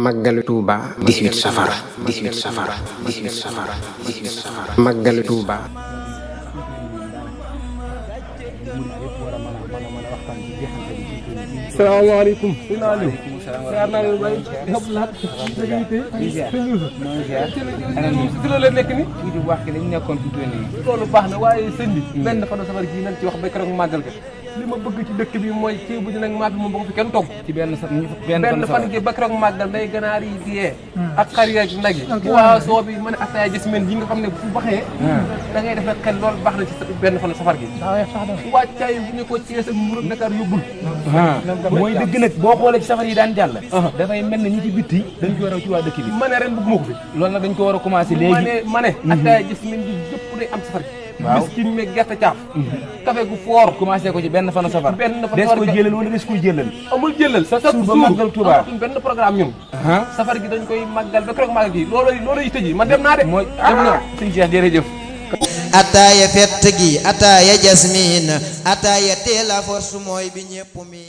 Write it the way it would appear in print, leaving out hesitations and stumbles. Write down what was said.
Màggalu Tuuba 18 safar 18 safar 18 safar 18 safar Màggalu Tuuba. salaamaaleykum. siyaar naa leen bay xam laat si la leen nekk ni tuuti wax ki dañ nekkoon tuuti nii loolu baax na waaye sëñ bi benn fanu safar ji nañ ci wax ba keroog màggal ga li ma bëgg ci dëkk bi mooy ceebu ji nag maa bi moom ba ko fi kenn togg ci benn fan gi ba keroog màggal day ganaar yi diyee ak xar yi ak nag yi waaw soo bi mën a ataaya jasmine yi nga xam ne bu baxee da ngay def xel loolu baax na ci benn fanu safar gi wàccaay bu ñu ko Cees ak Mbuur ak Dakar yóbbul mooy dëgg nag boo xoolee ci safar yi daan jàll dafay mel ne ñi ci bitti dañ ko war a ci waa dëkk bi ma ne ren bëgguma ko fi loolu nag dañ ko war a commencé léegi ma ne ataaya jasmine bi yëpp day am safar gi waaw biscuit meeg gerte caaf café gu foor commencé ko ci benn fanu safar des koy jëlal wala des koy jëlal amul jëlal sa suur ba màggal Tuuba amatuñ benn programme ñun safar gi dañ koy màggal ba keroog màggal gi loolu yi tëji man dem naa de mooy dem na sëñ Cheikh jërëjëf ataaya fett gi ataaya jasmine ataaya teel a force mooy bi ñépp mi